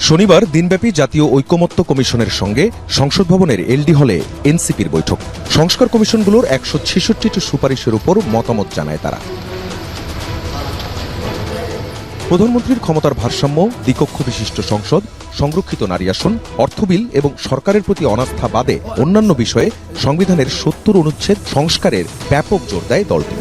শনিবার দিনব্যাপী জাতীয় ঐকমত্য কমিশনের সঙ্গে সংসদ ভবনের এলডি হলে এনসিপির বৈঠক। সংস্কার কমিশনগুলোর ১৬৬টি সুপারিশের উপর মতামত জানায় তারা। প্রধানমন্ত্রীর ক্ষমতার ভারসাম্য, দ্বিকক্ষ বিশিষ্ট সংসদ, সংরক্ষিত নারী আসন, অর্থ বিল এবং সরকারের প্রতি অনাস্থা বাদে অন্যান্য বিষয়ে সংবিধানের ৭০ অনুচ্ছেদ সংস্কারের ব্যাপক জোর দেয় দলটি।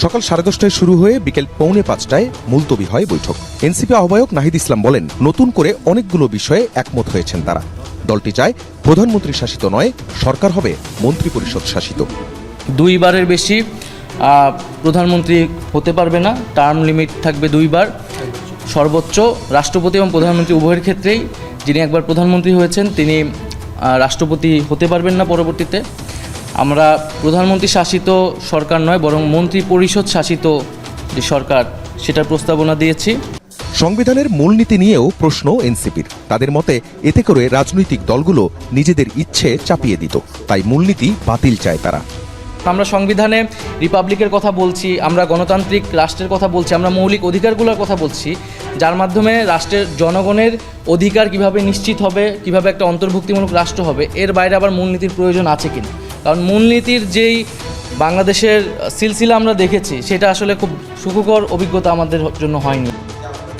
সকাল 10:30টায় শুরু হয়ে বিকেল 4:45টায় মুলতবি হয় বৈঠক। এনসিপি আহ্বায়ক নাহিদ ইসলাম বলেন, নতুন করে অনেকগুলো বিষয়ে একমত হয়েছেন তারা। দলটি চায় প্রধানমন্ত্রী শাসিত নয়, সরকার হবে মন্ত্রিপরিষদ শাসিত। দুইবারের বেশি প্রধানমন্ত্রী হতে পারবে না, টার্ম লিমিট থাকবে 2 বার। সর্বোচ্চ রাষ্ট্রপতি এবং প্রধানমন্ত্রী উভয়ের ক্ষেত্রেই যিনি একবার প্রধানমন্ত্রী হয়েছেন তিনি রাষ্ট্রপতি হতে পারবেন না পরবর্তীতে। আমরা প্রধানমন্ত্রী শাসিত সরকার নয়, বরং মন্ত্রী পরিষদ শাসিত যে সরকার সেটার প্রস্তাবনা দিয়েছি। সংবিধানের মূলনীতি নিয়েও প্রশ্ন এনসিপির। তাদের মতে এতে করে রাজনৈতিক দলগুলো নিজেদের ইচ্ছে চাপিয়ে দিত, তাই মূলনীতি বাতিল চায় তারা। আমরা সংবিধানে রিপাবলিকের কথা বলছি, আমরা গণতান্ত্রিক রাষ্ট্রের কথা বলছি, আমরা মৌলিক অধিকারগুলোর কথা বলছি, যার মাধ্যমে রাষ্ট্রের জনগণের অধিকার কিভাবে নিশ্চিত হবে, কিভাবে একটা অন্তর্ভুক্তিমূলক রাষ্ট্র হবে। এর বাইরে আবার মূলনীতির প্রয়োজন আছে কিনা, কারণ মূলনীতির যেই বাংলাদেশের সিলসিলা আমরা দেখেছি সেটা আসলে খুব সুখকর অভিজ্ঞতা আমাদের জন্য হয়নি।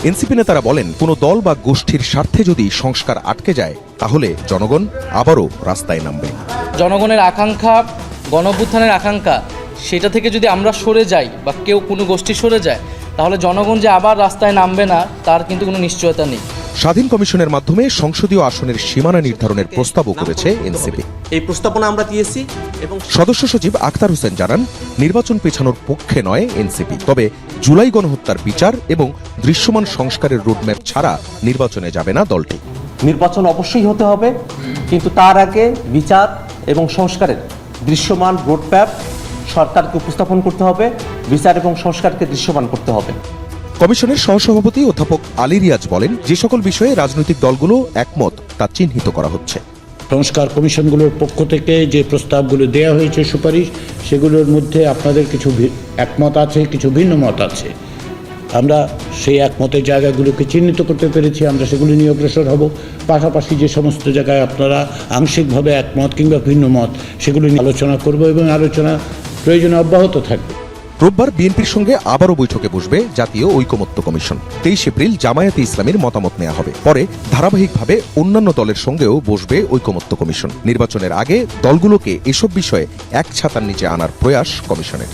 এনসিপি নেতারা বলেন, কোনো দল বা গোষ্ঠীর স্বার্থে যদি সংস্কার আটকে যায় তাহলে জনগণ আবারও রাস্তায় নামবে। জনগণের আকাঙ্ক্ষা, গণঅভ্যুত্থানের আকাঙ্ক্ষা, সেটা থেকে যদি আমরা সরে যাই বা কেউ কোনো গোষ্ঠী সরে যায়, তাহলে জনগণ যে আবার রাস্তায় নামবে না তার কিন্তু কোনো নিশ্চয়তা নেই। স্বাধীন কমিশনের মাধ্যমে সংসদীয় আসনের সীমানা নির্ধারণের প্রস্তাবও করেছে এনসিপি। এই প্রস্তাবনা আমরা দিয়েছি এবং সদস্য সচিব আখতার হোসেন জানান, নির্বাচন পেছানোর পক্ষে নয় এনসিপি, তবে জুলাই গণহত্যার বিচার এবং দৃশ্যমান সংস্কারের রোডম্যাপ ছাড়া নির্বাচনে যাবে না দলটি। নির্বাচন অবশ্যই হতে হবে, কিন্তু তার আগে বিচার এবং সংস্কারের দৃশ্যমান রোডম্যাপ সরকারকে উপস্থাপন করতে হবে, বিচার এবং সংস্কারকে দৃশ্যমান করতে হবে। কমিশনের সহসভাপতি অধ্যাপক আলী রিয়াজ বলেন, যে সকল বিষয়ে রাজনৈতিক দলগুলো একমত তা চিহ্নিত করা হচ্ছে। সংস্কার কমিশনগুলোর পক্ষ থেকে যে প্রস্তাবগুলো দেওয়া হয়েছে সুপারিশ, সেগুলোর মধ্যে আপনাদের কিছু একমত আছে, কিছু ভিন্ন মত আছে। আমরা সেই একমতের জায়গাগুলোকে চিহ্নিত করতে পেরেছি, আমরা সেগুলো নিয়ে অগ্রসর হব। পাশাপাশি যে সমস্ত জায়গায় আপনারা আংশিকভাবে একমত কিংবা ভিন্ন মত, সেগুলো নিয়ে আলোচনা করব এবং আলোচনা প্রয়োজনে অব্যাহত থাকবে। রোববার বিএনপির সঙ্গে আবারও বৈঠকে বসবে জাতীয় ঐকমত্য কমিশন। 23 এপ্রিল জামায়াতে ইসলামীর মতামত নেওয়া হবে। পরে ধারাবাহিকভাবে অন্যান্য দলের সঙ্গেও বসবে ঐকমত্য কমিশন। নির্বাচনের আগে দলগুলোকে এসব বিষয়ে এক ছাতার নিচে আনার প্রয়াস কমিশনের।